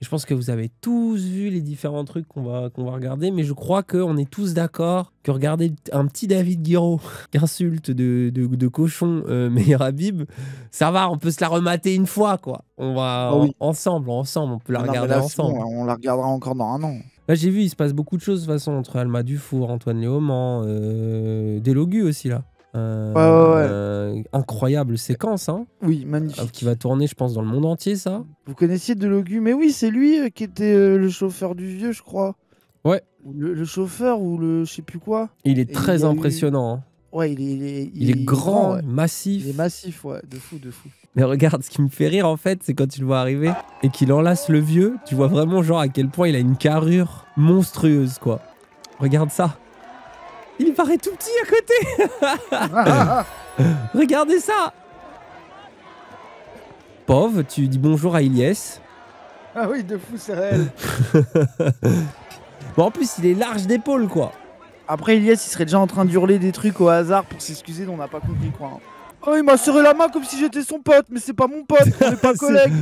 Je pense que vous avez tous vu les différents trucs qu'on va regarder, mais je crois qu'on est tous d'accord que regarder un petit David Guiraud qui insulte de cochon Meir Habib, ça va, on peut se la remater une fois, quoi. On va ensemble, on peut la regarder ensemble. Bon, on la regardera encore dans un an. Là, j'ai vu, il se passe beaucoup de choses de toute façon entre Alma Dufour, Antoine Léaumont, Delogu aussi là. Incroyable séquence, hein. Oui, magnifique. Qui va tourner, je pense, dans le monde entier, ça. Vous connaissiez Delogu? Mais oui, c'est lui qui était le chauffeur du vieux, je crois. Ouais. Le chauffeur ou le je sais plus quoi. Il est très impressionnant. Hein. Ouais, il est grand, ouais. massif. Il est massif, ouais, de fou. Mais regarde, ce qui me fait rire en fait, c'est quand tu le vois arriver et qu'il enlace le vieux, tu vois vraiment genre à quel point il a une carrure monstrueuse, quoi. Regarde ça. Il paraît tout petit à côté. Regardez ça. Pauvre, tu dis bonjour à Ilyes. Ah oui, de fou, c'est réel. Bon, en plus, il est large d'épaule, quoi. Après, Ilyes, il serait déjà en train d'hurler des trucs au hasard pour s'excuser, on n'a pas compris, quoi. Oh, il m'a serré la main comme si j'étais son pote, mais c'est pas mon pote, on n'est pas collègues.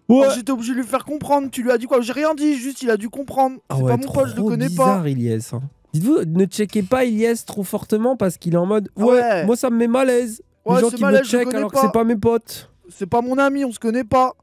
Ouais. J'étais obligé de lui faire comprendre. Tu lui as dit quoi? J'ai rien dit, juste il a dû comprendre. C'est pas mon pote, je le connais pas. Bizarre, Ilyes. Hein. Dites-vous, ne checkez pas Ilyes trop fortement parce qu'il est en mode ouais, moi ça me met malaise. Les gens qui me check alors que c'est pas mes potes. C'est pas mon ami, on se connaît pas.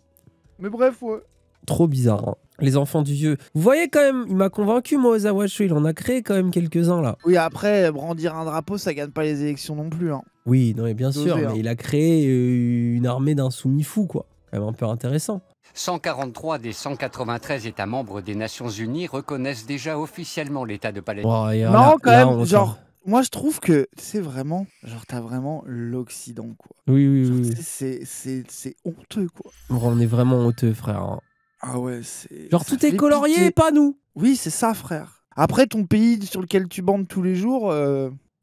Mais bref, ouais. Trop bizarre. Hein. Les enfants du vieux. Vous voyez quand même, il m'a convaincu, moi, Ozawa Show. Il en a créé quand même quelques-uns là. Oui, après, brandir un drapeau, ça gagne pas les élections non plus. Hein. Oui, non, mais bien sûr, mais il a créé une armée d'insoumis fous, quoi. Quand même un peu intéressant. 143 des 193 États membres des Nations Unies reconnaissent déjà officiellement l'État de Palestine. Oh, non, quand même, genre, moi je trouve que c'est vraiment, genre, t'as vraiment l'Occident, quoi. Oui. C'est honteux, quoi. On est vraiment honteux, frère. Hein. Ah ouais, c'est... Genre, tout est colorié, pas nous. Oui, c'est ça, frère. Après, ton pays sur lequel tu bandes tous les jours,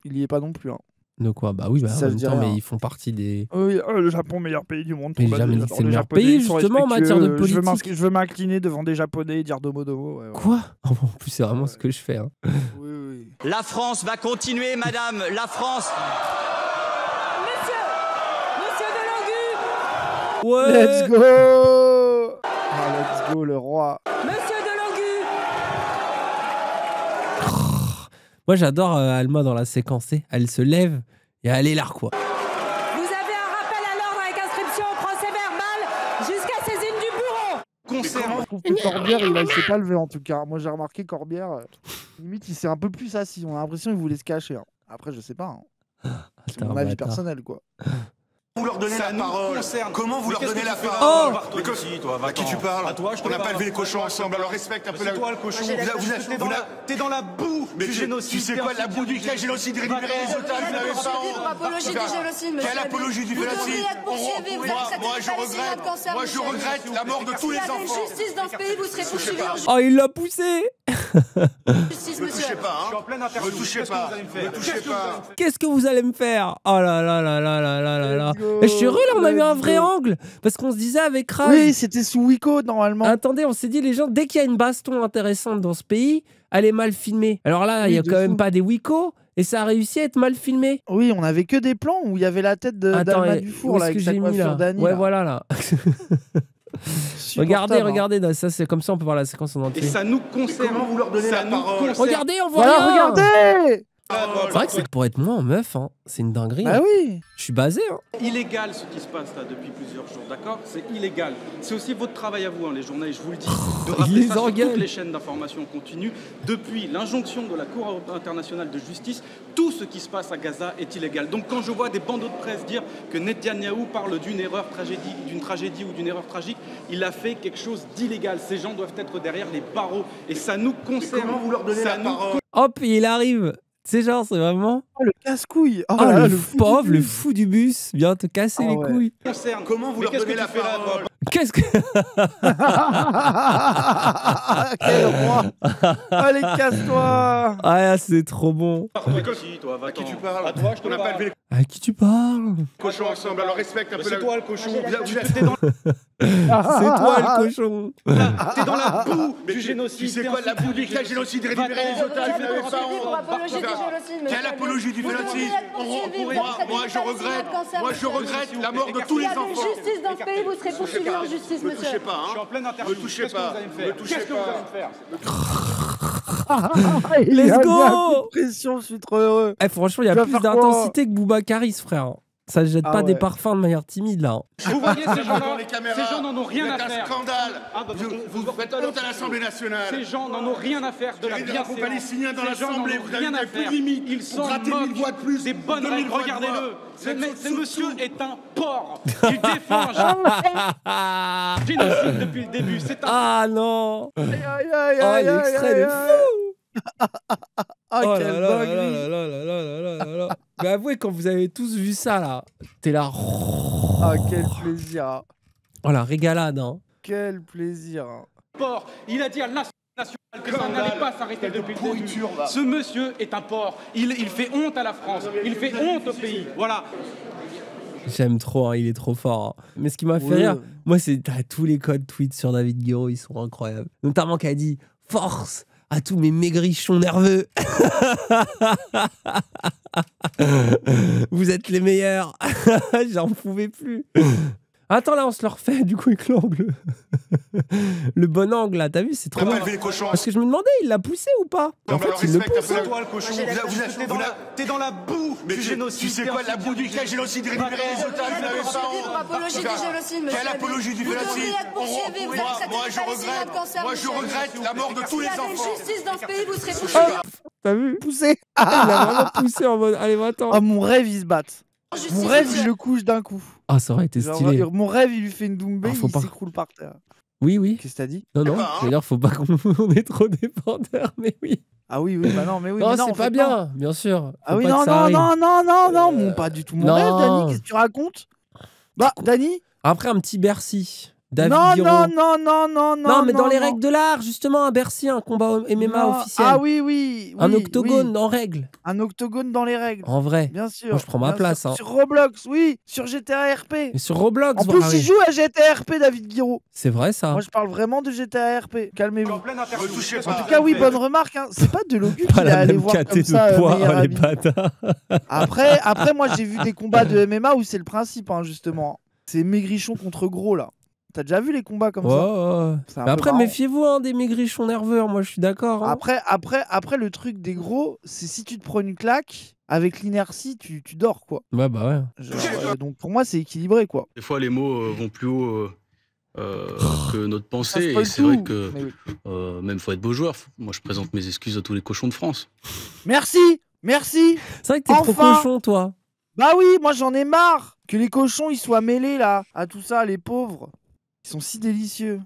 il y est pas non plus, hein. De quoi? Bah oui, bah, en même temps, mais ils font partie des... Oui, le Japon, meilleur pays du monde. Mais jamais dit que c'est le meilleur pays, justement, en matière de politique. Je veux m'incliner devant des Japonais et dire domo domo. Ouais. Quoi? En plus, c'est vraiment ce que je fais. Hein. Oui. La France va continuer, madame. La France... Monsieur Delogu. Ouais. Let's go. Let's go, le roi. Monsieur Delogu. Moi, j'adore Alma dans la séquence. Elle se lève et elle est là, quoi. Vous avez un rappel à l'ordre avec inscription au procès verbal jusqu'à saisine du bureau. Je trouve que Corbière, il s'est pas levé en tout cas. Moi, j'ai remarqué Corbière, limite, il s'est un peu plus assis. On a l'impression qu'il voulait se cacher. Hein. Après, je sais pas. Hein. C'est mon avis personnel, quoi. Vous leur donnez la parole. Comment vous leur donnez la parole? À qui tu parles? On n'a pas élevé les cochons ensemble, alors respecte un peu la... C'est toi le cochon. T'es dans la boue du génocide. Tu sais quoi, la boue du génocide? Récupérer les résultats, vous l'avez pas honte. Apologie du génocide, monsieur. Quelle apologie du génocide? Moi, je regrette la mort de tous les enfants. S'il y avait justice dans ce pays, vous serez poursuivi en justice. Oh, il l'a poussé. Ne touchez pas, hein. Ne touchez pas. Ne touchez pas. Qu'est-ce que vous allez me faire? Oh là là là là là là là là. Je suis heureux, là, on a eu un vrai angle. Parce qu'on se disait avec Raj... Oui, c'était sous Wiko, normalement. Attendez, on s'est dit, les gens, dès qu'il y a une baston intéressante dans ce pays, elle est mal filmée. Alors là, il n'y a quand même pas des Wiko, et ça a réussi à être mal filmé. Oui, on avait que des plans où il y avait la tête d'Alma Dufour, là, avec sa coiffure d'Annie. Ouais, voilà, là. Regardez, ça c'est comme ça, on peut voir la séquence en entier. Et ça nous concerne. Comment vous leur donnez la parole? Regardez, on voit rien. Regardez. C'est vrai que c'est pour être moi en meuf, hein. C'est une dinguerie. Bah oui. Je suis basé. Hein. Illégal ce qui se passe là depuis plusieurs jours, d'accord? C'est illégal. C'est aussi votre travail à vous, hein, les journalistes, je vous le dis, de rappeler ça sur toutes les chaînes d'information continue. Depuis l'injonction de la Cour internationale de justice, tout ce qui se passe à Gaza est illégal. Donc quand je vois des bandeaux de presse dire que Netanyahou parle d'une tragédie ou d'une erreur tragique, il a fait quelque chose d'illégal. Ces gens doivent être derrière les barreaux et ça nous concerne. Comment vous leur donnez la parole? Hop, il arrive. C'est genre, c'est vraiment... Oh, le casse-couille. Oh, le pauvre, le fou du bus. Viens te casser les couilles. Comment vous leur donnez la parole? Qu'est-ce que... Quel roi. Allez, casse-toi. Ah, c'est trop bon. À qui tu parles? À toi, je te parle. À qui tu parles? Cochons ensemble, alors respecte un peu C'est toi le cochon. C'est toi le cochon. T'es dans la boue du génocide. Tu sais quoi, la boue du génocide, récupérer les otages, vous n'avez pas honte. Quelle apologie du génocide? Moi, je regrette la mort de tous les enfants. Justice dans ce pays, vous serez poursuivi en justice, Ne monsieur. touchez pas, Je suis en pleine interview. Ne touchez pas. Qu'est-ce que vous allez me faire? Let's go. Pression, je suis trop heureux. Eh, franchement, il y a plus d'intensité que Boubacaris, frère. Ça jette pas des parfums de manière timide, là. Vous voyez ces gens-là, ces gens n'en ont rien à faire. C'est un scandale. Vous faites honte à l'Assemblée nationale. Ces gens n'en ont rien à faire de la bienséance. Vous palestiniens dans l'Assemblée, vous rien à avez faire. plus limite. Ils sont moquent des bonnes règles. Regardez-le. Ce monsieur est un porc. Il défend un génocide depuis le début. C'est un... Ah non. Oh, l'extrait de fou. Ah, Oh quelle là là dinguerie. là là là là là là là là. Mais avouez, quand vous avez tous vu ça, là, t'es là. Ah, quel plaisir. Oh la régalade, hein. Quel plaisir. porc. Il a dit à l'Assemblée nationale que ça n'allait pas s'arrêter depuis le début. Ce monsieur est un porc. Il fait honte à la France. Il fait honte au pays. Voilà. J'aime trop, hein, il est trop fort. Hein. Mais ce qui m'a fait rire, moi, c'est tous les codes tweets sur David Guiraud, ils sont incroyables. Notamment qu'il a dit « Force à tous mes maigrichons nerveux. Vous êtes les meilleurs. » J'en pouvais plus. Attends, là, on se le refait, du coup, avec l'angle. Le bon angle, là, t'as vu, c'est trop bien. Parce que je me demandais, il l'a poussé ou pas? En fait, il le pousse. C'est toi le cochon. T'es dans la boue du génocide. Tu sais quoi, la boue du génocide, récupérer les otages, vous n'avez pas honte. Apologie du génocide, monsieur. Quelle apologie du génocide? Moi, je regrette la mort de tous les enfants. S'il y avait justice dans ce pays, vous serez poursuivi. T'as vu? Poussé. Il a vraiment poussé en mode, allez, va-t'en. Ah, mon rêve, il se batte. Mon rêve, il le couche d'un coup. Ah, ça aurait été stylé. Genre, mon rêve, il lui fait une doumbé, il s'écroule par terre. Oui, oui. Qu'est-ce que t'as dit? Non, non, d'ailleurs, faut pas qu'on ait trop dépendeurs, mais oui. Ah oui, oui, bah non, mais oui. Non, mais c'est pas bien, bien sûr. Ah oui, non, non, pas du tout mon rêve, Dany, qu'est-ce que tu racontes? Bah, Dany? Après, un petit Bercy. David non, Guiraud. non, mais dans les règles de l'art, justement, à Bercy, un combat MMA officiel. Ah oui. Un octogone en règle. Un octogone dans les règles. En vrai. Bien sûr. Moi, je prends ma place. Hein. Sur Roblox, oui. Sur GTA RP. Et sur Roblox, en plus, il joue à GTA RP, David Guiraud. C'est vrai, ça. Moi, je parle vraiment de GTA RP. Calmez-vous. En tout cas, oui, bonne remarque. Hein. C'est pas de Logu qu'il est allé voir comme ça. Les bâtards. Après, moi, j'ai vu des combats de MMA où c'est le principe, hein, justement. C'est maigrichon contre gros, là. T'as déjà vu les combats comme ça? Mais après, méfiez-vous hein, des maigrichons nerveux, moi je suis d'accord. Hein. Après, le truc des gros, c'est si tu te prends une claque, avec l'inertie, tu dors, quoi. Ouais, bah ouais. Donc pour moi, c'est équilibré, quoi. Des fois, les mots vont plus haut que notre pensée. Et c'est vrai que même faut être beau joueur. Moi, je présente mes excuses à tous les cochons de France. Merci. C'est vrai que t'es trop cochon, toi. Bah oui, moi j'en ai marre que les cochons ils soient mêlés là à tout ça, les pauvres. Ils sont si délicieux.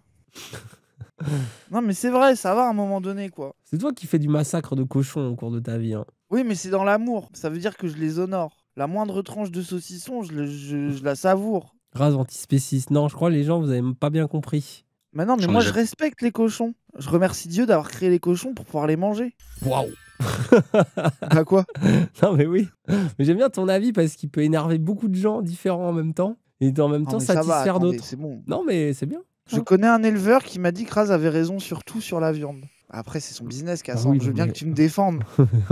Non mais c'est vrai, ça va à un moment donné quoi. C'est toi qui fais du massacre de cochons au cours de ta vie. Hein. Oui mais c'est dans l'amour, ça veut dire que je les honore. La moindre tranche de saucisson, je la savoure. Race antispéciste. Non, je crois que les gens vous avez pas bien compris. Mais non mais moi je respecte les cochons. Je remercie Dieu d'avoir créé les cochons pour pouvoir les manger. Waouh. Bah quoi? Non mais oui. Mais j'aime bien ton avis parce qu'il peut énerver beaucoup de gens différents en même temps. Et en même temps satisfaire d'autres. C'est bon. Non mais c'est bien. Je connais un éleveur qui m'a dit que Raz avait raison surtout sur la viande. Après c'est son business Cassandre, je veux bien que tu me défendes.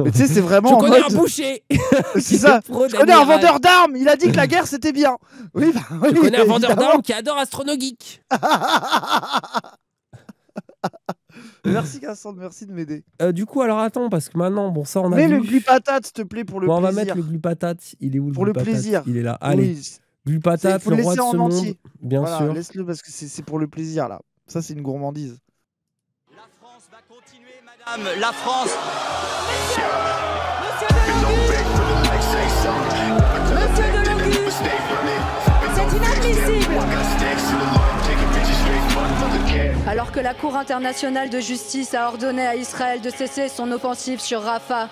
Mais tu sais c'est vraiment... Je connais un boucher. C'est ça. Je connais un vendeur d'armes, il a dit que la guerre c'était bien. Oui, bah, oui, je connais un vendeur d'armes qui adore Astronogeek. Merci Cassandre, merci de m'aider. Du coup alors attends parce que maintenant bon ça on a mets vu. le glupatate s'il te plaît pour le plaisir. On va mettre le glupatate, il est où le pour glupatate? Le plaisir. Il est là. Allez. Oui. Glupatate, le roi de ce monde. Entier. Bien voilà, sûr. Laisse-le parce que c'est pour le plaisir là. Ça c'est une gourmandise. La France va continuer madame, la France. Monsieur Delogu, c'est inadmissible. Alors que la Cour internationale de justice a ordonné à Israël de cesser son offensive sur Rafah,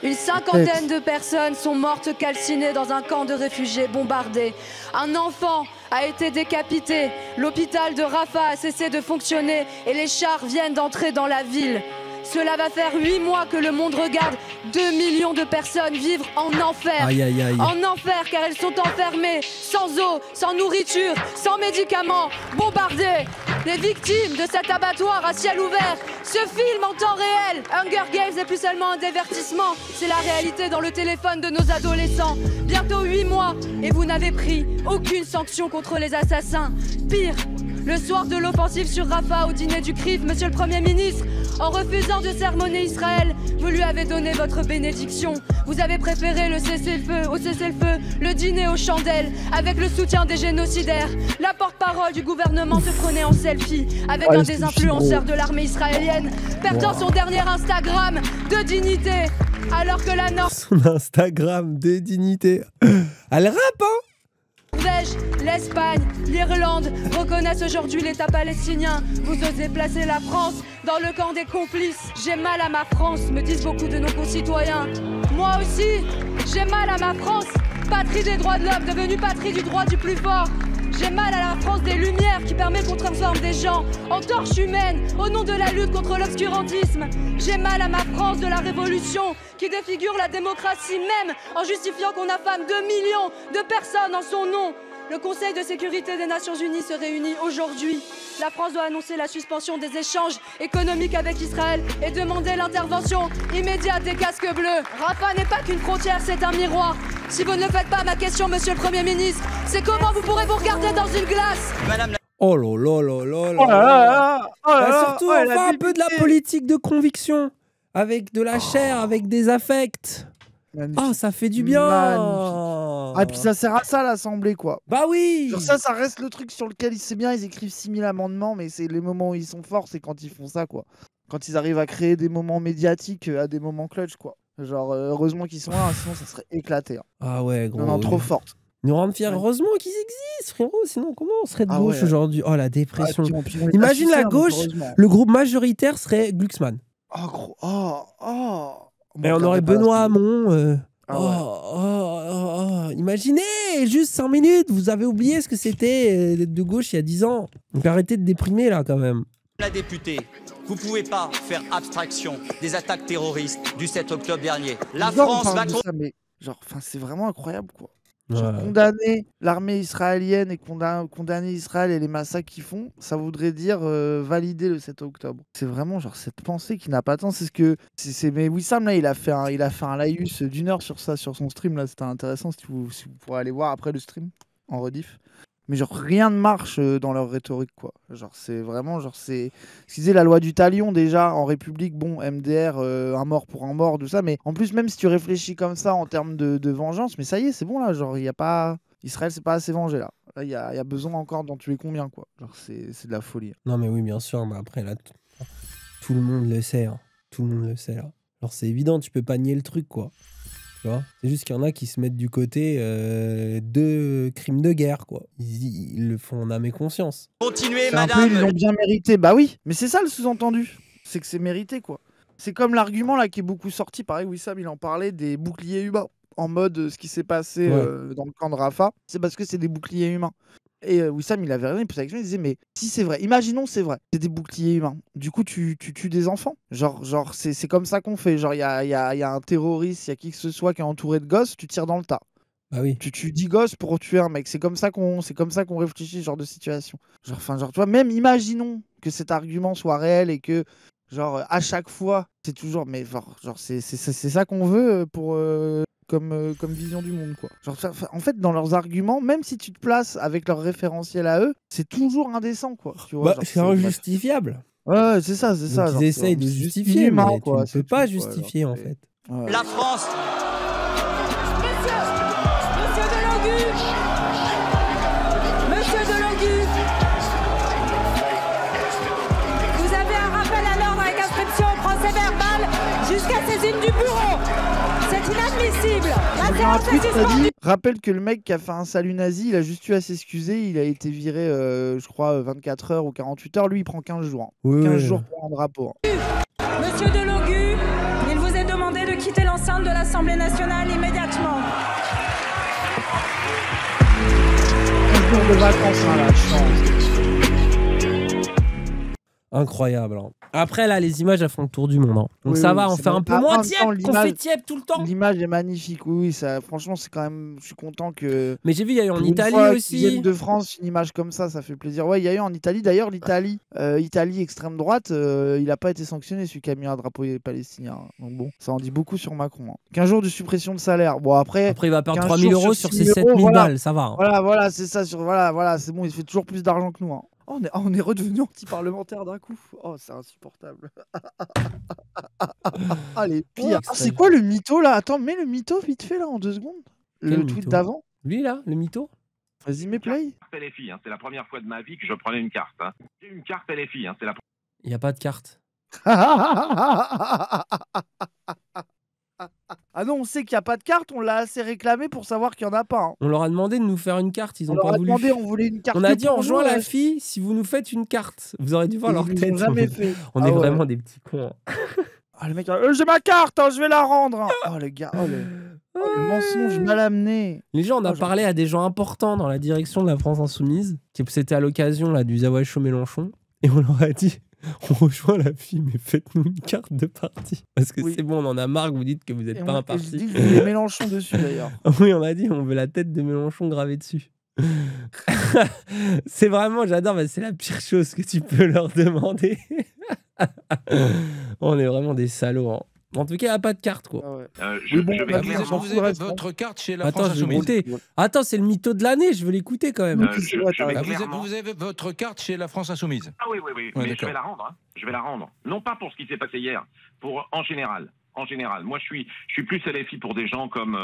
une cinquantaine de personnes sont mortes calcinées dans un camp de réfugiés bombardé. Un enfant a été décapité. L'hôpital de Rafah a cessé de fonctionner et les chars viennent d'entrer dans la ville. Cela va faire 8 mois que le monde regarde 2 millions de personnes vivre en enfer. Aïe, aïe, aïe. En enfer car elles sont enfermées, sans eau, sans nourriture, sans médicaments, bombardées. Les victimes de cet abattoir à ciel ouvert se filment en temps réel. Hunger Games n'est plus seulement un divertissement, c'est la réalité dans le téléphone de nos adolescents. Bientôt 8 mois et vous n'avez pris aucune sanction contre les assassins. Pire, le soir de l'offensive sur Rafah au dîner du CRIF, monsieur le Premier ministre, en refusant de sermonner Israël, vous lui avez donné votre bénédiction. Vous avez préféré le cessez-le-feu au cessez-le-feu, le dîner aux chandelles, avec le soutien des génocidaires. La porte-parole du gouvernement se prenait en selfie avec un des influenceurs de l'armée israélienne, perdant son dernier Instagram de dignité, alors que la Norvège, Son Instagram de dignité. Elle rappe, hein? l'Espagne, l'Irlande reconnaissent aujourd'hui l'État palestinien. Vous osez placer la France dans le camp des complices. J'ai mal à ma France, me disent beaucoup de nos concitoyens. Moi aussi, j'ai mal à ma France, patrie des droits de l'homme, devenue patrie du droit du plus fort. J'ai mal à la France des Lumières qui permet qu'on transforme des gens en torches humaines au nom de la lutte contre l'obscurantisme. J'ai mal à ma France de la Révolution qui défigure la démocratie même en justifiant qu'on affame 2 millions de personnes en son nom. Le Conseil de sécurité des Nations Unies se réunit aujourd'hui. La France doit annoncer la suspension des échanges économiques avec Israël et demander l'intervention immédiate des casques bleus. Rafah n'est pas qu'une frontière, c'est un miroir. Si vous ne le faites pas, ma question, monsieur le Premier ministre, c'est comment vous pourrez vous regarder dans une glace? Madame la... Oh là là là là là. Oh là là, oh là là, Surtout, oh, elle a enfin, un peu de la débuté. politique de conviction. Avec de la chair, avec des affects. Magnifique. Ah, ça fait du bien. Magnifique. Ah, puis ça sert à ça, l'Assemblée, quoi. Bah oui. Genre ça reste le truc sur lequel c'est bien, ils écrivent 6000 amendements, mais c'est les moments où ils sont forts, c'est quand ils font ça, quoi. Quand ils arrivent à créer des moments médiatiques à des moments clutch, quoi. Genre, heureusement qu'ils sont là, sinon ça serait éclaté. Hein. Ah ouais, gros. Non, non, trop forte. Nous rendre fiers. Ouais. Heureusement qu'ils existent, frérot. Sinon, comment on serait de Ah gauche ouais. aujourd'hui? Oh, la dépression. Ah, puis on les Imagine a la sucés, gauche, heureusement. le groupe majoritaire serait Glucksmann. Oh, gros. Oh. Et on aurait Benoît Hamon. Ah ouais. Imaginez, juste 5 minutes, vous avez oublié ce que c'était d'être de gauche il y a 10 ans. Donc arrêtez de déprimer là quand même. La députée, vous pouvez pas faire abstraction des attaques terroristes du 7 octobre dernier. La Genre, France va... mais genre, c'est vraiment incroyable, quoi. Genre, Ouais. condamner l'armée israélienne et condamner Israël et les massacres qu'ils font, ça voudrait dire valider le 7 octobre. C'est vraiment genre cette pensée qui n'a pas de temps. C'est ce que mais Wissam là, il a fait un laïus d'1 heure sur ça, sur son stream là. C'était intéressant si vous pourrez aller voir après le stream en rediff. Mais genre rien ne marche dans leur rhétorique, quoi. Genre c'est vraiment genre c'est ce qu'ils disaient, la loi du talion déjà en République, bon MDR, un mort pour un mort, tout ça. Mais en plus, même si tu réfléchis comme ça en termes de vengeance, mais ça y est, c'est bon là. Genre il y a pas Israël, c'est pas assez vengé là. Là il y a besoin encore d'en tuer combien, quoi. Genre c'est de la folie. Non mais oui, bien sûr, mais après là, tout le monde le sait. Hein. Tout le monde le sait là. Alors c'est évident, tu peux pas nier le truc, quoi. Tu vois, c'est juste qu'il y en a qui se mettent du côté de crimes de guerre, quoi. Ils le font en âme et conscience. Continuez, C'est un peu, madame. ils l'ont bien mérité. Bah oui, mais c'est ça le sous-entendu. C'est que c'est mérité, quoi. C'est comme l'argument là qui est beaucoup sorti. Pareil, Wissam, il en parlait des boucliers humains. En mode ce qui s'est passé dans le camp de Rafah, c'est parce que c'est des boucliers humains. Et Wissam, il avait raison, il posait la question, il disait, mais si c'est vrai, imaginons c'est vrai, c'est des boucliers humains. Du coup, tu tues des enfants. Genre c'est comme ça qu'on fait. Genre, il y a un terroriste, il y a qui que ce soit qui est entouré de gosses, tu tires dans le tas. Bah oui. Tu tues 10 gosses pour tuer un mec. C'est comme ça qu'on réfléchit ce genre de situation. Genre, tu vois, même imaginons que cet argument soit réel et que, genre, à chaque fois, c'est toujours, mais genre c'est ça qu'on veut pour comme vision du monde, quoi. Genre, en fait, dans leurs arguments, même si tu te places avec leur référentiel à eux, c'est toujours indécent, quoi. Tu vois, Bah, c'est injustifiable. Ouais, c'est ça. Ils essayent de justifier, inhumain, mais quoi, tu ne peux pas justifier, en fait. Ouais. La France... Monsieur Delangu, vous avez un rappel à l'ordre avec inscription au procès verbal jusqu'à saisine du bureau. C'est inadmissible. La séance est suspendue. Rappelle que le mec qui a fait un salut nazi, il a juste eu à s'excuser. Il a été viré, je crois, 24 heures ou 48 heures. Lui, il prend 15 jours. Oui, 15 oui. jours pour un drapeau. Monsieur Delangu, il vous est demandé de quitter l'enceinte de l'Assemblée nationale immédiatement. 15 jours de vacances, hein, la chance. Incroyable. Hein. Après, là, les images, elles font le tour du monde. Hein. Donc ça va, on fait un peu moins tiède qu'on fait tiède tout le temps. L'image est magnifique, oui, ça, franchement, c'est quand même... Je suis content que... Mais j'ai vu, il y a eu en Italie aussi. De France, une image comme ça fait plaisir. Ouais, il y a eu en Italie. D'ailleurs, l'Italie, Italie extrême droite, il n'a pas été sanctionné, celui qui a mis un drapeau palestinien. Donc bon, ça en dit beaucoup sur Macron. Hein. 15 jours de suppression de salaire. Bon, après il va perdre 3 000 € sur ses 7 000 balles, ça va. Hein. Voilà, c'est ça. Voilà, c'est bon, il fait toujours plus d'argent que nous. Hein. On est redevenu anti-parlementaire d'un coup. Oh, c'est insupportable. Ah, les pires. Ah, c'est quoi le mytho là? Attends, mets le mytho vite fait là en 2 secondes. Le tweet d'avant. Lui là, le mytho. Vas-y, mets play. LFI, hein. C'est la première fois de ma vie que je prenais une carte. Hein. J'ai une carte LFI. Hein. Il n'y a pas de carte. Ah non, on sait qu'il n'y a pas de carte, on l'a assez réclamé pour savoir qu'il n'y en a pas. Hein. On leur a demandé de nous faire une carte, ils ont pas voulu. On voulait une carte. On a dit on rejoint la fille si vous nous faites une carte. Vous aurez dû voir leur tête. Jamais fait. On est vraiment des petits cons. Hein. Ah, le mec, j'ai ma carte, hein, je vais la rendre. Hein. Oh le gars, le mensonge mal amené. Les gens, on a parlé à des gens importants dans la direction de la France Insoumise. C'était à l'occasion là du Zawachau Mélenchon. Et on leur a dit... On rejoint la fille, mais faites-nous une carte de parti. Parce que c'est bon, on en a marre que vous dites que vous n'êtes pas un parti. Je dis que vous voulez Mélenchon dessus d'ailleurs. Oui, on a dit, on veut la tête de Mélenchon gravée dessus. C'est vraiment, j'adore, c'est la pire chose que tu peux leur demander. On est vraiment des salauds. Hein. En tout cas, il n'y a pas de carte, quoi. Vous avez votre carte chez la France Insoumise. Attends, c'est le mytho de l'année, je veux l'écouter quand même. Vous avez votre carte chez la France Insoumise. Ah oui, mais je vais la rendre. Hein. Je vais la rendre. Non pas pour ce qui s'est passé hier, en général. En général, moi je suis plus LFI pour des gens comme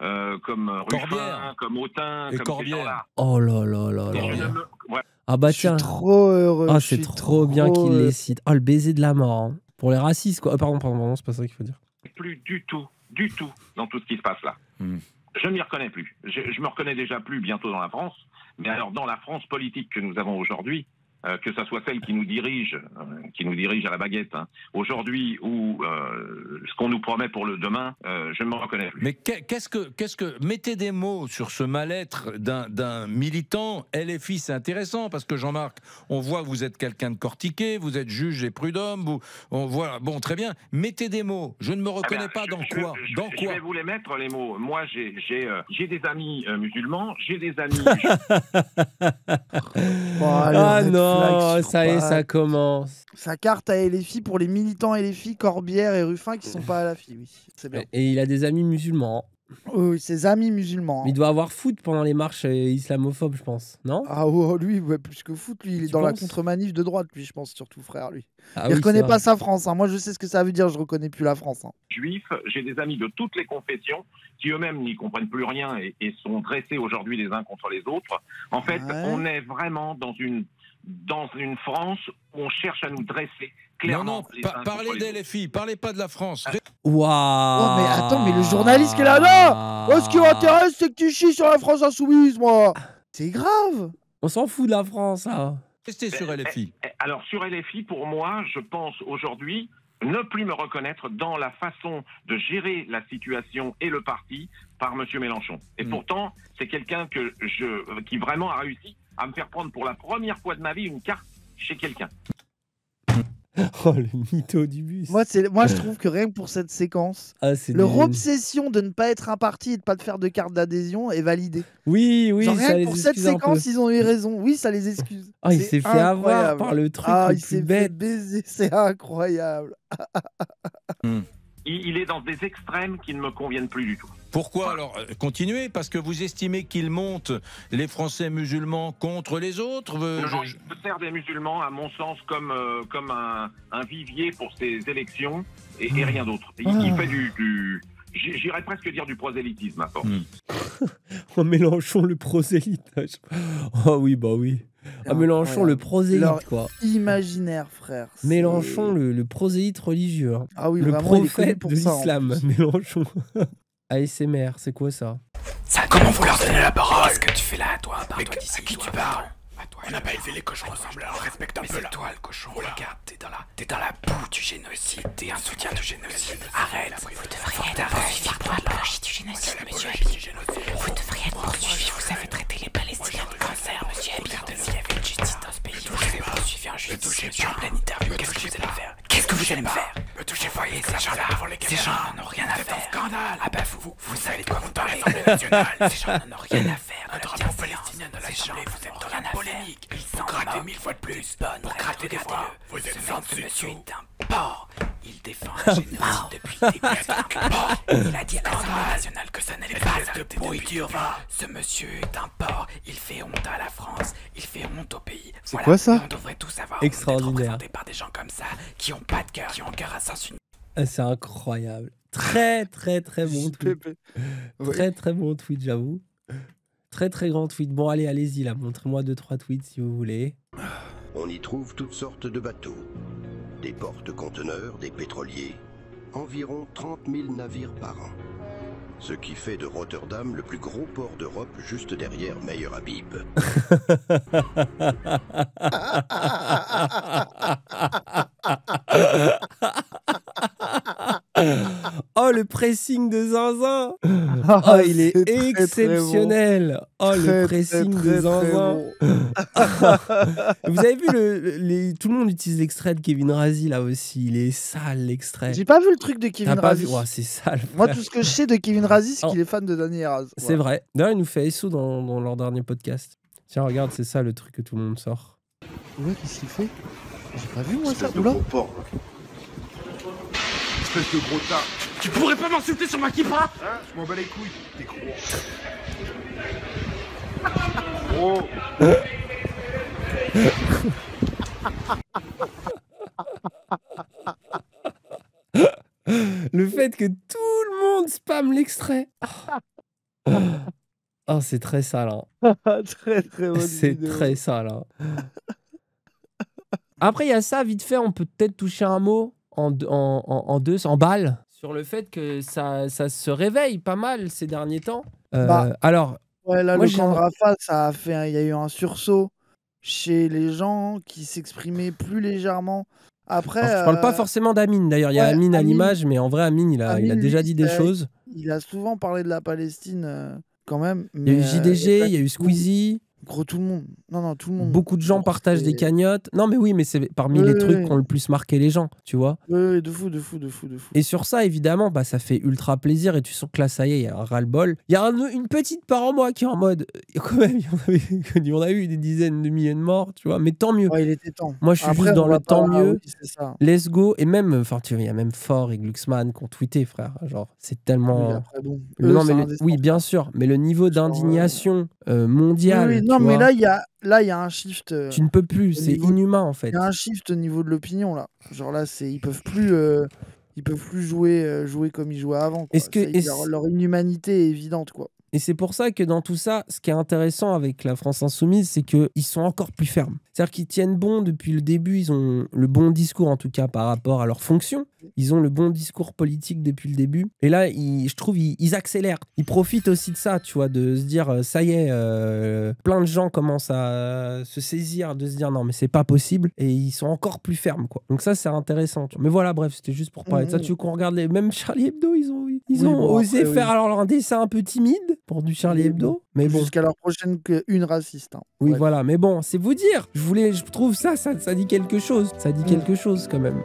Ruffin, comme Autain, et comme Corbière. ces gens-là. Oh là là là là. Ah bah tiens. Je suis trop heureux. Ah, c'est trop bien qu'il les cite. Oh, le baiser de la mort. Hein. Pour les racistes, quoi. Pardon, c'est pas ça qu'il faut dire. Plus du tout dans tout ce qui se passe là. Je ne m'y reconnais plus. Je me reconnais déjà plus bientôt dans la France, mais alors dans la France politique que nous avons aujourd'hui, que ça soit celle qui nous dirige à la baguette, hein, aujourd'hui, ou ce qu'on nous promet pour le demain, je ne me reconnais plus. Mais qu'est-ce que mettez des mots sur ce mal-être d'un militant LFI, c'est intéressant parce que Jean-Marc, on voit que vous êtes quelqu'un de cortiqué, vous êtes juge et prud'homme, on voit, bon, très bien, mettez des mots. Je ne me reconnais pas dans quoi. Je vais vous les mettre les mots. Moi, j'ai des amis musulmans, j'ai des amis. Ah non. Oh, ça y est, ça commence. Sa carte à LFI pour les militants LFI, Corbière et Ruffin qui sont pas à la FI, oui. C'est bien. Et il a des amis musulmans. Oui, ses amis musulmans. Il doit avoir foot pendant les marches islamophobes, je pense, non? Ah oh, lui, ouais, plus que foot, lui, il est dans la contre-manif de droite, lui, je pense, surtout, frère, lui. Ah, il reconnaît pas sa France, hein. Moi, je sais ce que ça veut dire, je reconnais plus la France. Hein. Juifs, j'ai des amis de toutes les confessions qui eux-mêmes n'y comprennent plus rien et sont dressés aujourd'hui les uns contre les autres. En fait, on est vraiment dans une France où on cherche à nous dresser clairement. Non, parlez des LFI, parlez pas de la France. Waouh. Oh, mais attends, mais le journaliste qui est là, non. Ce qui m'intéresse, c'est que tu chies sur la France Insoumise, moi. C'est grave. On s'en fout de la France, là. Restez sur LFI. Alors, sur LFI, pour moi, je pense aujourd'hui ne plus me reconnaître dans la façon de gérer la situation et le parti par M. Mélenchon. Et pourtant, c'est quelqu'un qui vraiment a réussi à me faire prendre pour la première fois de ma vie une carte chez quelqu'un. Oh, le mytho du bus. Moi, je trouve que rien que pour cette séquence, leur obsession de ne pas être un parti et de ne pas faire de carte d'adhésion est validée. Oui, genre, ça rien les que pour cette séquence, ils ont eu raison. Oui, ça les excuse. Ah, il s'est fait avoir par le truc le il s'est fait baiser, c'est incroyable. Il est dans des extrêmes qui ne me conviennent plus du tout. Pourquoi alors continuez? Parce que vous estimez qu'il monte les Français musulmans contre les autres? Je sers des musulmans, à mon sens, comme un vivier pour ces élections et rien d'autre. Il fait j'irais presque dire du prosélytisme à force. Oh, Mélenchon, le prosélytage. Oh oui, bah oui. Ah, Mélenchon, le prosélyte, quoi. Imaginaire, frère. Mélenchon, le prosélyte religieux. Hein. Ah oui, le vraiment, prophète de l'islam, Mélenchon. ASMR, c'est quoi ça? Comment vous leur donnez la parole? Qu'est-ce que tu fais là, toi? À qui tu parles? On n'a pas élevé les cochons ensemble, alors respecte un peu là. C'est toi le cochon, regarde, t'es dans la boue du génocide, t'es un soutien du génocide. Arrête, vous devriez être poursuivi pour apologie du génocide, monsieur Habib. Vous devriez être poursuivi, vous avez traité les Palestiniens de cancer, monsieur Habib. S'il y avait une justice dans ce pays, vous avez poursuivi en justice, monsieur humanitaire. Qu'est-ce que vous allez me faire? Qu'est-ce que vous allez me faire? Me touchez pas, voyez, ces gens-là, ces gens n'en ont rien à faire. C'est un scandale. Ah bah vous savez de quoi vous parlez. Ces gens n'en ont rien à faire. Le drapeau palestinien de l'Assemblée, vous êtes dans la polémique. Ils sont gratter 1000 fois de plus. Pour gratter des voix. Vous êtes ce monsieur est un porc. Il défend le génocide depuis le début. Il a dit à l'Assemblée nationale que ça n'allait pas de pourriture. Ce monsieur est un porc. Il fait honte à la France. Il fait honte au pays. C'est quoi ça? On devrait tous savoir. Extraordinaire. Par des gens comme ça, qui ont pas de cœur, qui ont cœur à sens unique. C'est incroyable. Très bon tweet. Très bon tweet, j'avoue. Très grand tweet. Bon, allez-y là, montrez-moi 2-3 tweets si vous voulez. On y trouve toutes sortes de bateaux. Des porte-conteneurs, des pétroliers. Environ 30 000 navires par an. Ce qui fait de Rotterdam le plus gros port d'Europe, juste derrière Meyer Habib. Oh, le pressing de Zinzin. Oh, il est exceptionnel. Oh, le pressing de Zinzin. Vous avez vu, tout le monde utilise l'extrait de Kevin Razi, là aussi. Il est sale, l'extrait. J'ai pas vu le truc de Kevin Razi. Oh, c'est sale. Moi, tout ce que je sais de Kevin Razi, c'est qu'il est fan de Dany Raz. C'est vrai. D'ailleurs, il nous fait SO dans leur dernier podcast. Tiens, regarde, c'est ça le truc que tout le monde sort. Ouais, qu'est-ce qu'il fait? J'ai pas vu, moi, ça. Espèce de gros porc. Espèce de gros tas. Tu pourrais pas m'insulter sur ma kippa? Hein? Je m'en bats les couilles. T'es gros. Gros. Le fait que tout le monde spamme l'extrait. Oh, c'est très sale. Hein. Très bonne C'est vidéo. très sale. Hein. Après, il y a ça, vite fait, on peut peut-être toucher un mot en balle sur le fait que ça se réveille pas mal ces derniers temps. Alors, ouais, là, moi, le camp de Rafah, ça a fait, il y a eu un sursaut chez les gens qui s'exprimaient plus légèrement. Après, alors, je parle pas forcément d'Amine. D'ailleurs, il y a Amine à l'image, mais en vrai, Amine, il a déjà dit des choses. Il a souvent parlé de la Palestine quand même. Il y a eu JDG, il y a eu Squeezie. Gros, tout le monde. Non, tout le monde. Beaucoup de gens partagent des cagnottes. Non, mais oui, mais c'est parmi les trucs qui ont le plus marqué les gens, tu vois. Oui, de fou. Et sur ça, évidemment, bah, ça fait ultra plaisir et tu sens que là, ça y est, il y a un ras-le-bol. Il y a une petite part en moi qui est en mode, quand même, il y en a eu des dizaines de milliers de morts, tu vois, mais tant mieux. Ouais, il était temps. Moi, je suis juste dans le tant mieux. Oui, c'est ça. Let's go. Et même, enfin, tu vois, il y a même Fort et Glucksmann qui ont tweeté, frère. Genre, c'est tellement. Oui, après, bon. Non, mais oui, bien sûr. Mais le niveau d'indignation mondiale. Oui, non, mais là, il y a un shift. Tu ne peux plus, c'est inhumain en fait. Il y a un shift au niveau de l'opinion là. Genre là, ils peuvent plus jouer comme ils jouaient avant. Quoi. Leur inhumanité est évidente, quoi. Et c'est pour ça que dans tout ça, ce qui est intéressant avec la France Insoumise, c'est qu'ils sont encore plus fermes. C'est-à-dire qu'ils tiennent bon depuis le début, ils ont le bon discours en tout cas par rapport à leur fonction. Ils ont le bon discours politique depuis le début. Et là, je trouve, ils accélèrent. Ils profitent aussi de ça, tu vois, de se dire, ça y est, plein de gens commencent à se saisir, de se dire, non, mais c'est pas possible. Et ils sont encore plus fermes, quoi. Donc ça, c'est intéressant. Mais voilà, bref, c'était juste pour parler de ça. Tu veux qu'on regarde même Charlie Hebdo, ils ont osé faire alors un dessin un peu timide pour du Charlie Hebdo. Mais bon. Jusqu'à leur prochaine une raciste. Hein. Oui, voilà. Mais bon, c'est vous dire. Je trouve ça dit quelque chose. Ça dit quelque chose quand même.